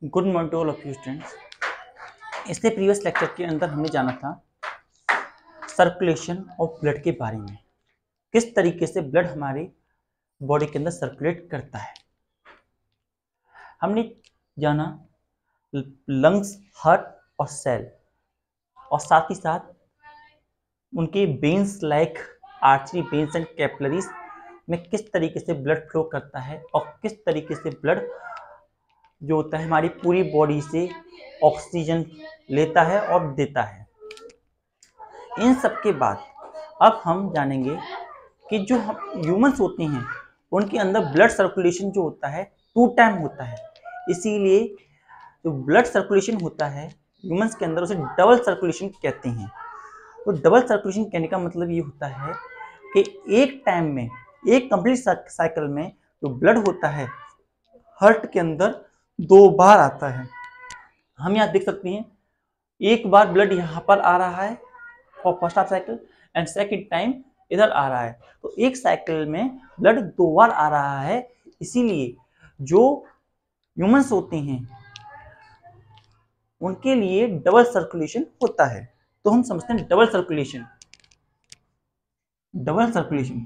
Good morning to all of you students. इससे previous lecture के अंदर हमने जाना था सर्कुलेशन ऑफ ब्लड के बारे में, किस तरीके से ब्लड हमारे बॉडी के अंदर सर्कुलेट करता है। हमने जाना लंग्स, हार्ट और सेल, और साथ ही साथ उनके veins like artery veins and capillaries में किस तरीके से ब्लड फ्लो करता है और किस तरीके से ब्लड जो होता है हमारी पूरी बॉडी से ऑक्सीजन लेता है और देता है। इन सब के बाद अब हम जानेंगे कि जो हम ह्यूमंस होते हैं उनके अंदर ब्लड सर्कुलेशन जो होता है 2 टाइम होता है। इसीलिए जो ब्लड सर्कुलेशन होता है ह्यूमंस के अंदर उसे डबल सर्कुलेशन कहते हैं। तो डबल सर्कुलेशन कहने का मतलब ये होता है कि एक टाइम में, एक कंप्लीट साइकिल में जो ब्लड होता है हार्ट के अंदर 2 बार आता है। हम यहाँ देख सकते हैं एक बार ब्लड यहाँ पर आ रहा है for first half cycle and second time इधर आ रहा है। तो एक साइकिल में ब्लड 2 बार आ रहा है। इसीलिए जो ह्यूमंस होते हैं उनके लिए डबल सर्कुलेशन होता है। तो हम समझते हैं double circulation. Double circulation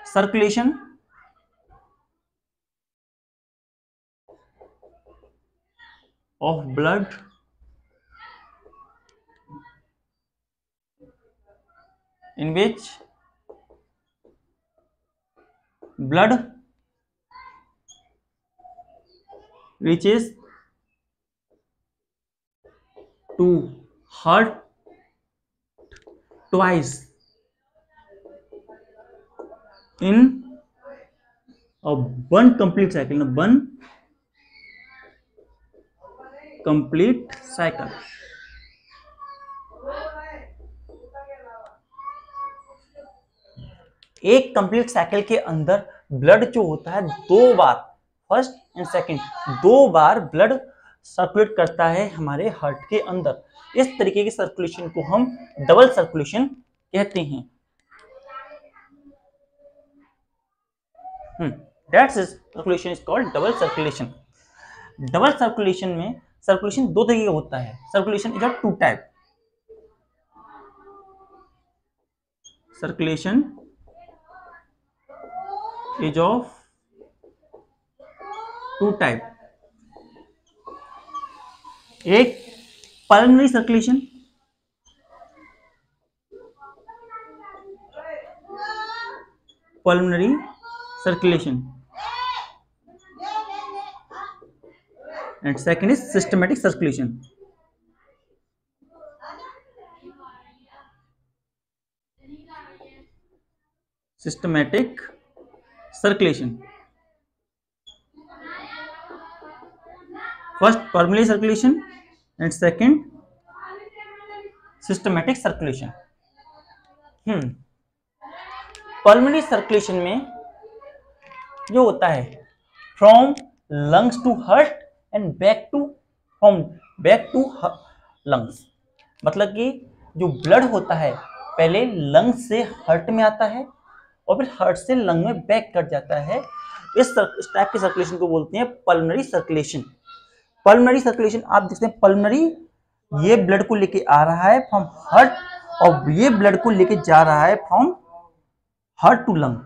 circulation of blood in which blood reaches to heart twice in a one complete cycle. One complete cycle. एक कंप्लीट साइकिल के अंदर ब्लड जो होता है 2 बार, फर्स्ट एंड सेकंड 2 बार ब्लड सर्कुलेट करता है हमारे हार्ट के अंदर। इस तरीके की सर्कुलेशन को हम डबल सर्कुलेशन कहते हैं। That's circulation is called double circulation. Double circulation में सर्कुलेशन 2 तरीके का होता है। Circulation is of 2 type. Circulation is of 2 type. एक pulmonary circulation, pulmonary circulation, and second is systematic circulation. Systematic circulation, first pulmonary circulation and second systematic circulation. Pulmonary circulation में जो होता है from lungs to heart and back to from back to lungs, मतलब कि जो blood होता है पहले लंग्स से हार्ट में आता है और फिर हार्ट से लंग में बैक कर जाता है। इस टाइप के सर्कुलेशन को बोलते हैं पल्मोनरी सर्कुलेशन। पल्मोनरी सर्कुलेशन आप देखते हैं, पल्मोनरी ये ब्लड को लेके आ रहा है फ्रॉम हार्ट और ये ब्लड को लेके जा रहा है फ्रॉम हार्ट टू लंग।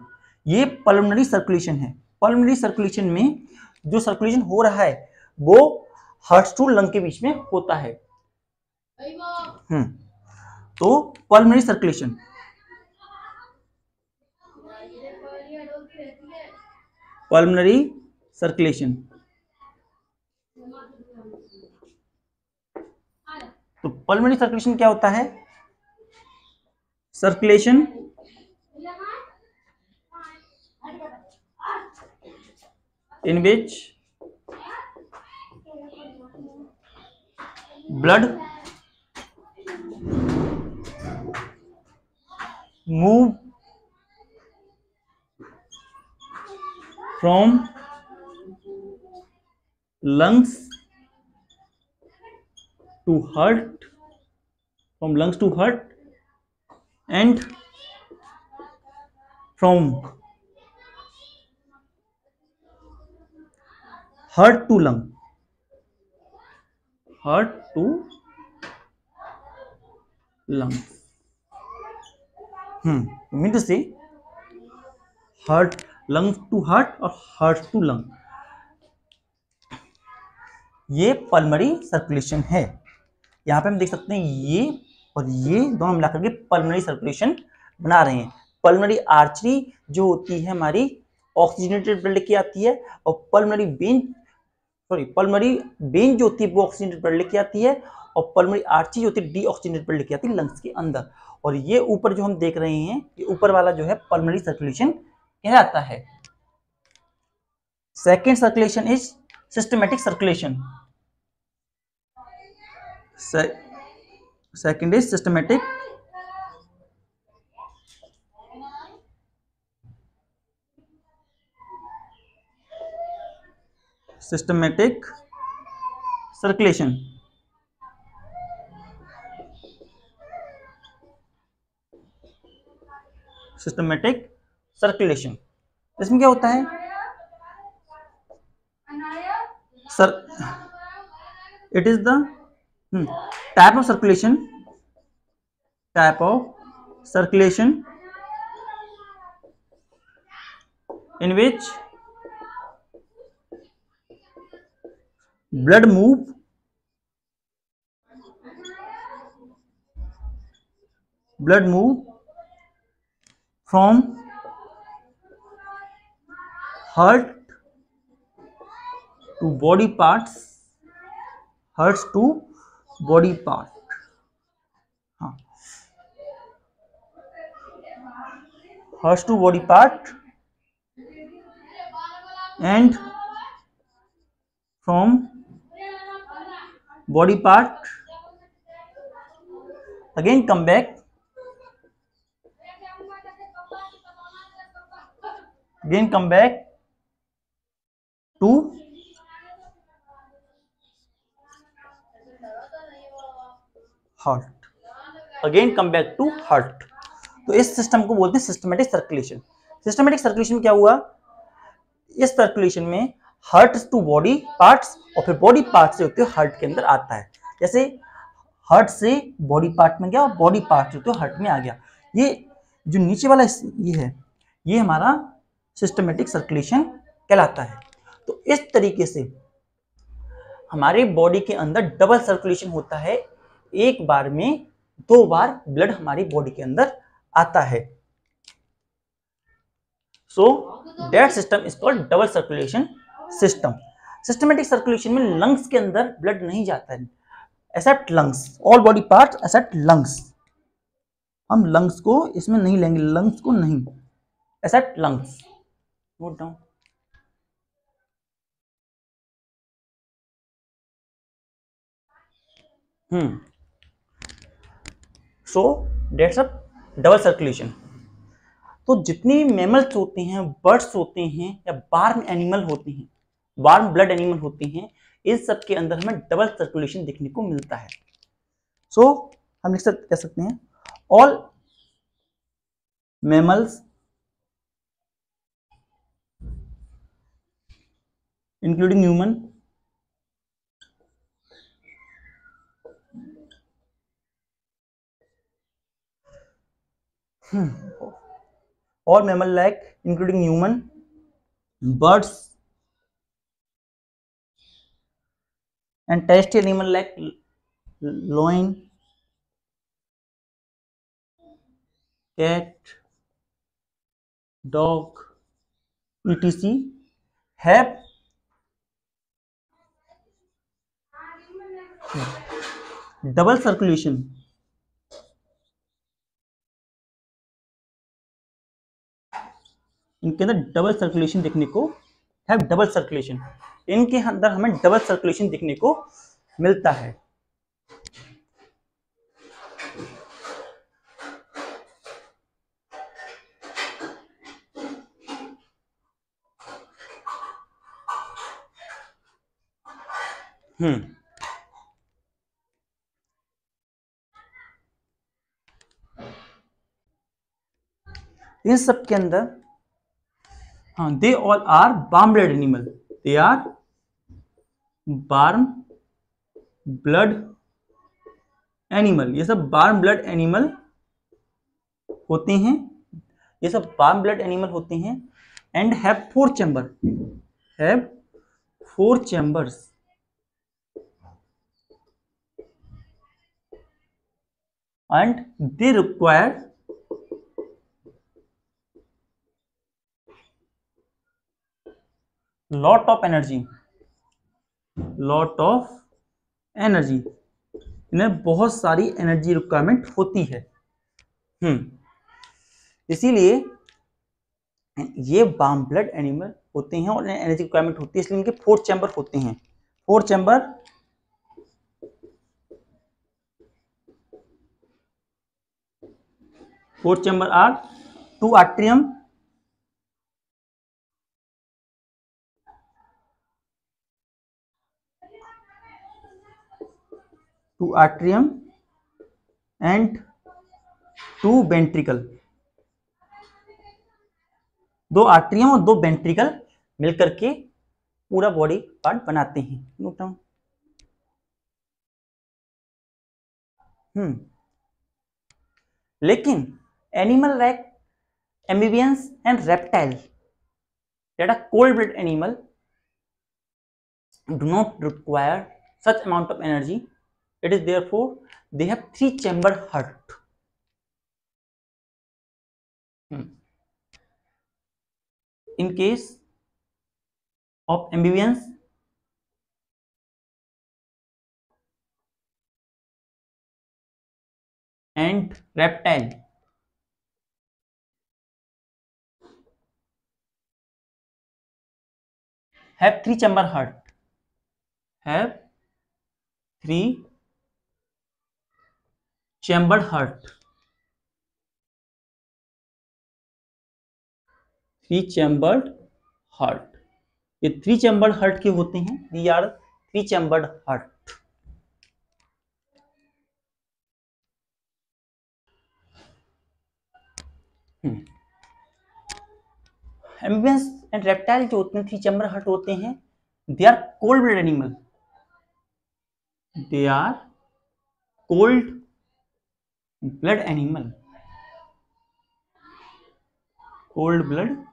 ये पल्मोनरी सर्कुलेशन है। पल्मोनरी सर्कुलेशन में जो सर्कुलेशन हो रहा है वो हार्ट टू लंग के बीच में होता है। तो पल्मोनरी सर्कुलेशन, पल्मोनरी सर्कुलेशन, तो पल्मोनरी सर्कुलेशन क्या होता है? Circulation in which blood move from lungs to heart from lungs to heart and from heart to lung, heart to lung, mean to से हार्ट, लंग टू हार्ट और heart to lung, ये pulmonary circulation है। यहाँ पे हम देख सकते हैं ये और ये दोनों मिलाकर के पल्मरी सर्कुलेशन बना रहे हैं। पल्मरी आर्चरी जो होती है हमारी ऑक्सीजनेटेड ब्लड लेके आती है, और पल्मरी वेन जो होती है वो ऑक्सीजनेटेड ब्लड लेके आती है, और पल्मरी आर्चरी जो होती है डीऑक्सीजनेटेड ब्लड लेके आती है लंग्स के अंदर। और ये ऊपर जो हम देख रहे हैं, ये ऊपर वाला जो है पल्मरी सर्कुलेशन कहलाता है। Second circulation is systematic circulation. Second is systematic circulation। Systematic circulation, इसमें क्या होता है sir? It is the type of circulation in which blood move from heart to body parts, hearts to body part, हाँ, hearts to body part and from body part again come back to heart, again come back to heart. तो इस system को बोलते हैं systematic circulation. Systematic circulation क्या हुआ, इस circulation में हार्ट टू बॉडी पार्ट्स और फिर बॉडी पार्ट से होते हुए हार्ट के अंदर आता है। जैसे हार्ट से बॉडी पार्ट में गया और बॉडी पार्ट से होते हुए हार्ट में आ गया। ये जो नीचे वाला ये है, ये हमारा सिस्टमेटिक सर्कुलेशन कहलाता है। तो इस तरीके से हमारे बॉडी के अंदर डबल सर्कुलेशन होता है, एक बार में 2 बार ब्लड हमारी बॉडी के अंदर आता है। So that system is called double circulation system. Systematic circulation में लंग्स के अंदर ब्लड नहीं जाता है, except lungs, all body parts except lungs. हम लंग्स को इसमें नहीं लेंगे, लंग्स को नहीं, except lungs. Note down. So that's a double circulation. तो जितने मैमल्स होते हैं, बर्ड्स होते हैं या वार्म एनिमल होते हैं, वार्म ब्लड एनिमल होते हैं, इन सब के अंदर हमें डबल सर्कुलेशन देखने को मिलता है। सो हम लिख सकते कह सकते हैं all mammals including human all mammal like including human, birds and terrestrial animal like lion, cat, dog, etc. have double circulation, इनके अंदर डबल सर्कुलेशन देखने को है, डबल सर्कुलेशन, इनके अंदर हमें डबल सर्कुलेशन देखने को मिलता है। इन सब के अंदर हाँ, they all are warm blood animal, they are warm blood animal, ये सब वार्म ब्लड एनिमल होते हैं, ये सब वार्म ब्लड एनिमल होते हैं, and have 4 chamber, have 4 chambers, and they require lot of energy, lot of energy, इन्हें बहुत सारी एनर्जी रिक्वायरमेंट होती है। इसीलिए ये वार्म ब्लड एनिमल होते हैं और एनर्जी रिक्वायरमेंट होती है, इसलिए इनके 4 चैम्बर होते हैं। 4 chamber are 2 atrium, 2 atrium and 2 ventricle, 2 atrium और 2 वेंट्रिकल मिलकर के पूरा बॉडी पार्ट बनाते हैं। Note down. लेकिन animal like amphibians and reptile that are cold blood animal do not require such amount of energy, it is therefore they have 3 chamber heart. In case of amphibians and reptile, have 3 chamber heart, have 3 chambered heart, 3 chambered heart, ये 3 chambered heart के होते हैं, these are 3 chambered heart. Amphibians and reptile जो होते हैं 3 chamber heart होते हैं, they are cold blood animal, they are cold blood animal, cold blood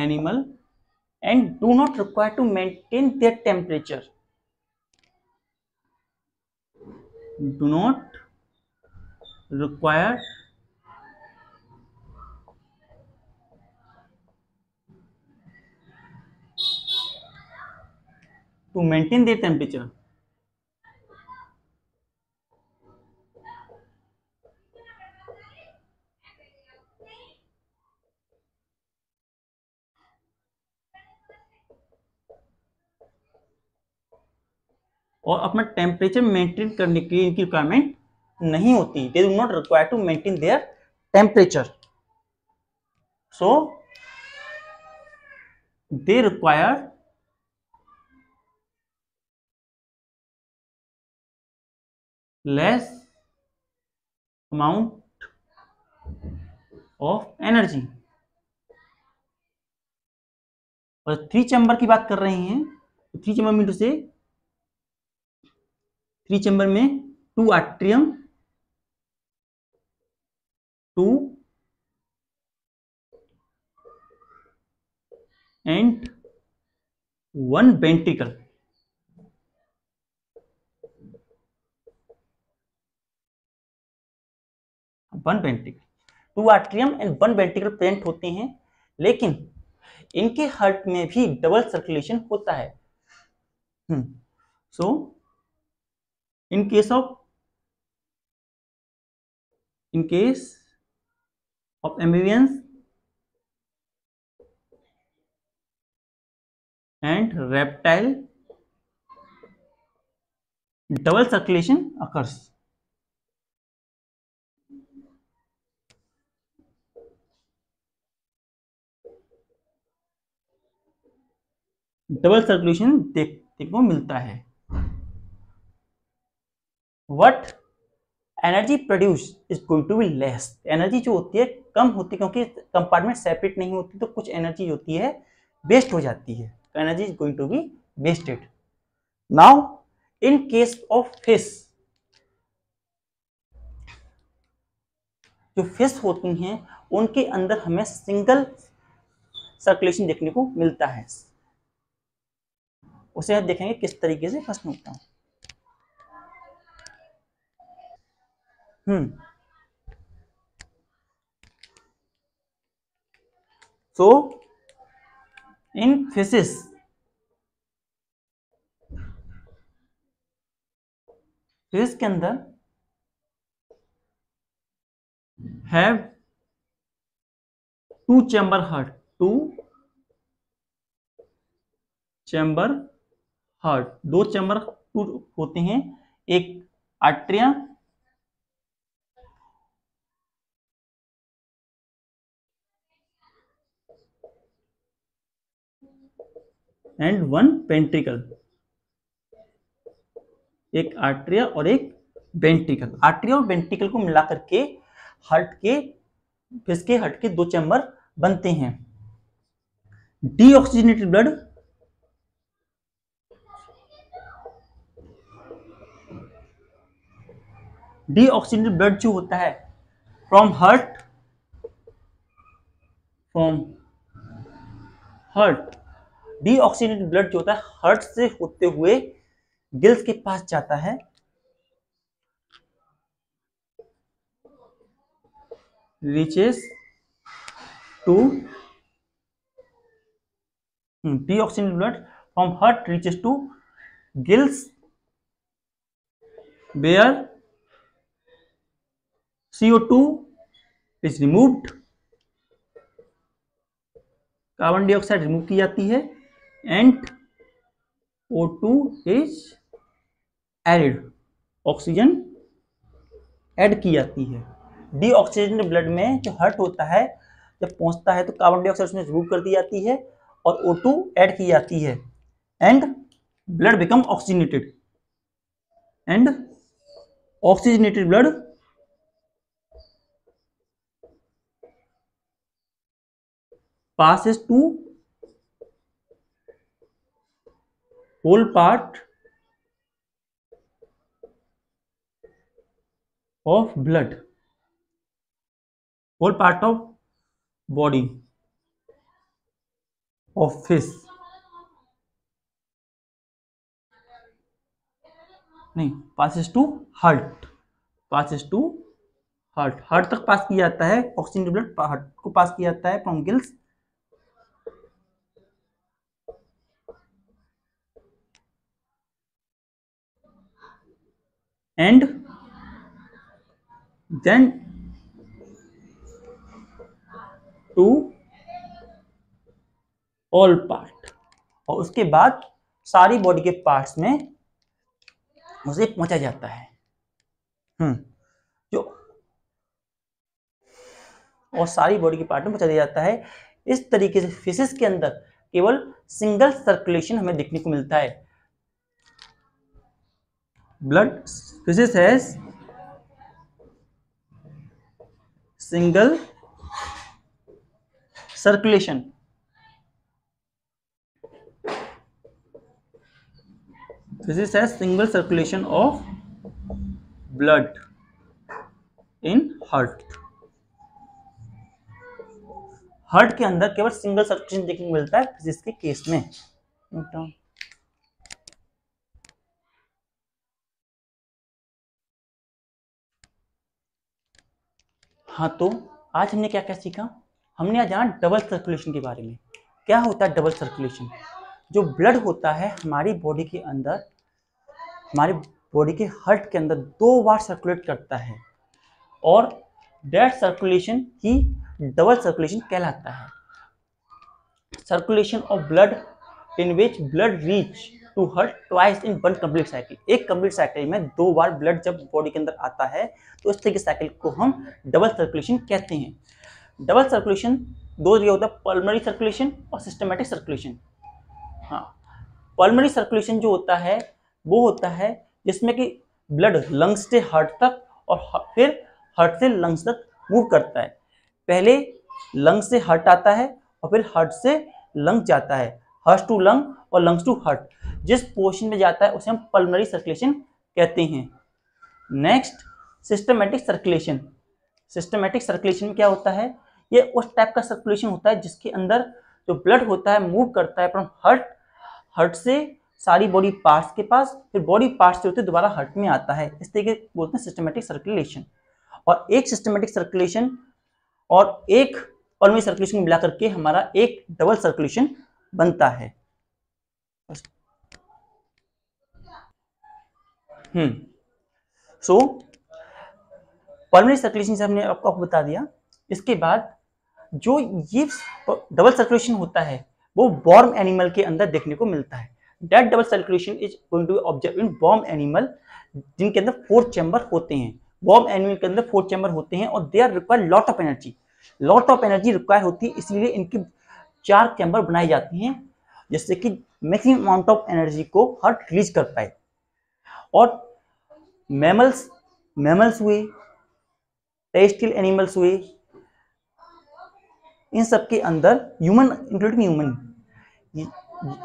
animal and do not require to maintain their temperature, do not require to maintain their temperature. और अपना temperature maintain करने के लिए इनकी requirement नहीं होती, they do not require to maintain their temperature, so they require less amount of energy. और 3 chamber की बात कर रहे हैं, तो 3 चैम्बर में से 3 चैम्बर में 2 atrium, 2 and 1 ventricle, 1 ventricle, 2 atrium and 1 ventricle present होते हैं, लेकिन इनके हार्ट में भी डबल सर्कुलेशन होता है। सो in case of amphibians and reptile, double circulation occurs. Double circulation देखने को मिलता है। What energy produce is going to be less. Energy जो होती है कम होती है, क्योंकि कंपार्टमेंट सेपरेट नहीं होती, तो कुछ एनर्जी होती है वेस्ट हो जाती है। Energy is going to be wasted. Now in case of fish, जो फिश होती हैं उनके अंदर हमें सिंगल सर्कुलेशन देखने को मिलता है। उसे आप देखेंगे किस तरीके से प्रश्न होता है। सो इन फिशेस फिश के अंदर have two chamber heart, two chamber heart, दो चैम्बर होते हैं, एक आर्टरिया एंड वन वेंट्रिकल, एक आर्टरिया और एक वेंट्रिकल। आर्टरिया और वेंट्रिकल को मिलाकर के फिश के हार्ट के दो चैम्बर बनते हैं। डीऑक्सीजनेटेड ब्लड डीऑक्सीजनेटेड ब्लड जो होता है फ्रॉम हार्ट डीऑक्सीजनेटेड ब्लड जो होता है हार्ट से होते हुए गिल्स के पास जाता है, reaches to deoxygenated blood from heart reaches to gills where CO2 is removed, carbon dioxide remove की जाती है, and O2 is added, oxygen add की जाती है। डीऑक्सीजनेटेड ब्लड में जो हार्ट होता है जब पहुंचता है तो कार्बन डाइऑक्साइड उसमें रिमूव कर दी जाती है और O2 ऐड की जाती है, and blood become oxygenated, and oxygenated blood passes to whole part of blood, whole part of body of fish, नहीं, passes to heart, हार्ट तक पास किया जाता है, ऑक्सीजन ब्लड हार्ट को पास किया जाता है from gills, and then to all part, और उसके बाद सारी बॉडी के पार्ट्स में उसे पहुंचा जाता है। जो और सारी बॉडी के पार्ट में पहुंचा दिया जाता है। इस तरीके से फिशेस के अंदर केवल सिंगल सर्कुलेशन हमें देखने को मिलता है। Blood fishes has single circulation, fishes has single circulation of blood in heart. Heart के अंदर केवल सिंगल सर्कुलेशन देखने को मिलता है फिशेस के केस में। हाँ, तो आज हमने क्या क्या सीखा? हमने आज जाना डबल सर्कुलेशन के बारे में। क्या होता है डबल सर्कुलेशन? जो ब्लड होता है हमारी बॉडी के अंदर, हमारी बॉडी के हार्ट के अंदर 2 बार सर्कुलेट करता है, और दैट सर्कुलेशन ही डबल सर्कुलेशन कहलाता है। Circulation of blood in which blood reach to heart twice in one complete cycle. एक कंप्लीट साइकिल में 2 बार ब्लड जब बॉडी के अंदर आता है तो इस तरह की साइकिल को हम डबल सर्कुलेशन कहते हैं। डबल सर्कुलेशन 2 जगह होता है, पल्मोनरी सर्कुलेशन और सिस्टमैटिक सर्कुलेशन। हाँ, पल्मोनरी सर्कुलेशन जो होता है वो होता है जिसमें कि ब्लड लंग्स से हार्ट तक और फिर हार्ट से लंग्स तक मूव करता है। पहले लंग से हार्ट आता है और फिर हार्ट से लंग जाता है, हार्ट टू लंग और लंग्स टू हार्ट। जिस पोर्शन में जाता है उसे हम पल्मोनरी सर्कुलेशन कहते हैं। Next, systematic circulation. Systematic circulation में क्या होता है, ये उस टाइप का सर्कुलेशन होता है जिसके अंदर जो ब्लड होता है मूव करता है फ्रॉम हार्ट से सारी बॉडी पार्ट्स के पास, फिर बॉडी पार्ट्स से होते दोबारा हार्ट में आता है। इस तरीके बोलते हैं सिस्टमैटिक सर्कुलेशन। और एक सिस्टमैटिक सर्कुलेशन और एक पल्मोनरी सर्कुलेशन मिला करके हमारा एक डबल सर्कुलेशन बनता है। सो पल्मोनरी सर्कुलेशन से हमने आपको बता दिया। इसके बाद जो ये डबल सर्कुलेशन होता है वो वॉर्म एनिमल के अंदर देखने को मिलता है। That double circulation is going to be observe in warm animal, जिनके अंदर 4 चैम्बर होते हैं। वॉर्म एनिमल के अंदर 4 चैम्बर होते हैं और they are require lot of energy. Lot of energy require होती है, इसलिए इनकी 4 चैम्बर बनाई जाती हैं जिससे कि मैक्सिमम अमाउंट ऑफ एनर्जी को हार्ट रिलीज कर पाए। और मैमल्स हुए, टेरेस्ट्रियल एनिमल्स हुए, इन सब के अंदर ह्यूमन इंक्लूडिंग ह्यूमन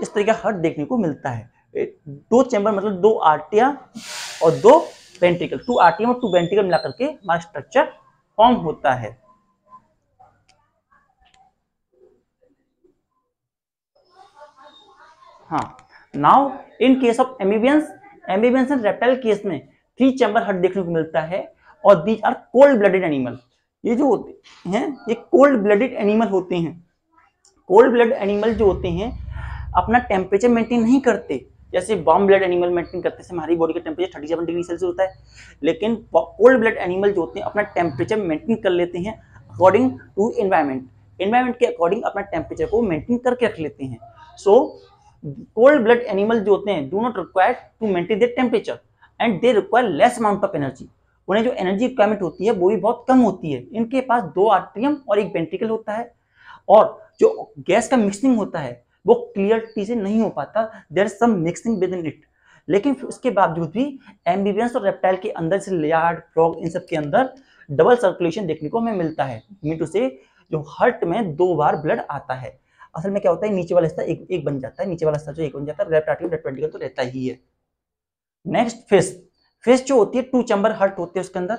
इस तरह का हार्ट देखने को मिलता है। 2 चैम्बर मतलब 2 आर्टिया और 2 वेंट्रिकल, 2 आर्टियम और 2 वेंट्रिकल मिला करके हमारा स्ट्रक्चर फॉर्म होता है। हाँ, now in case of amphibians and reptile case में 3 चैम्बर हार्ट देखने को मिलता है और these are cold blooded animal. ये जो होते हैं ये कोल्ड ब्लडेड एनिमल होते हैं। कोल्ड ब्लड एनिमल जो होते हैं अपना टेम्परेचर मेंटेन नहीं करते, जैसे वार्म ब्लड एनिमल मेंटेन करते हैं। हमारी बॉडी का टेम्परेचर 37 डिग्री सेल्सियस होता है, लेकिन कोल्ड ब्लड एनिमल जो होते हैं अपना टेम्परेचर मेंटेन कर लेते हैं अकॉर्डिंग टू एनवायरमेंट के अकॉर्डिंग अपना टेम्परेचर को मेंटेन करके रख लेते हैं। सो कोल्ड ब्लड एनिमल जो होते हैं do not require to maintain their temperature and they require less amount of energy. उन्हें जो एनर्जी रिक्वायरमेंट होती है वो भी बहुत कम होती है। इनके पास 2 आर्टरियम और 1 वेंट्रिकल होता है और जो गैस का मिक्सिंग होता है वो क्लियरिटी से नहीं हो पाता, there is some mixing with in it. लेकिन उसके बावजूद भी एम्फीबियंस और रेप्टाइल के अंदर से लियार्ड, फ्रॉग, इन सब के अंदर डबल सर्कुलेशन देखने को हमें मिलता है। मीन टू से जो हार्ट में 2 बार ब्लड आता है। असल में क्या होता है, नीचे वाला हिस्सा एक बन जाता है, नीचे वाला हिस्सा जो एक बन जाता है, लेफ्ट आर्टरी लेफ्ट वेंट्रिकल तो रहता ही है। नेक्स्ट फिश जो होती है 2 चैम्बर हार्ट होते हैं, उसके अंदर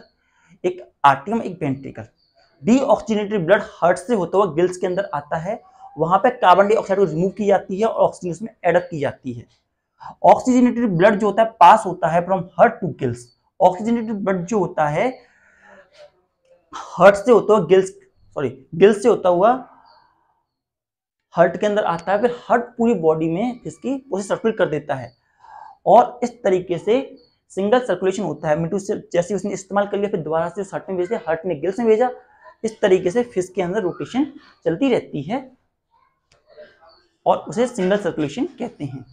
एक आर्टियम एक वेंट्रिकल। डीऑक्सीजनेटेड ब्लड हार्ट से होता हुआ गिल्स के अंदर आता है, वहां पे कार्बन डाइऑक्साइड को रिमूव की जाती है और ऑक्सीजन उसमें एडअप की जाती है। ऑक्सीजनेटेड ब्लड जो होता है पास होता है from heart to gills. Oxygenated blood जो होता है हार्ट से होता हुआ गिल्स से होता हुआ हार्ट के अंदर आता है, फिर हार्ट पूरी बॉडी में इसकी उसे सर्कुलेट कर देता है और इस तरीके से सिंगल सर्कुलेशन होता है। मिट्टू से जैसे उसने इस्तेमाल कर लिया फिर दोबारा से हार्ट में भेज दिया, हार्ट ने गिल्स में भेजा, इस तरीके से फिश के अंदर रोटेशन चलती रहती है और उसे सिंगल सर्कुलेशन कहते हैं।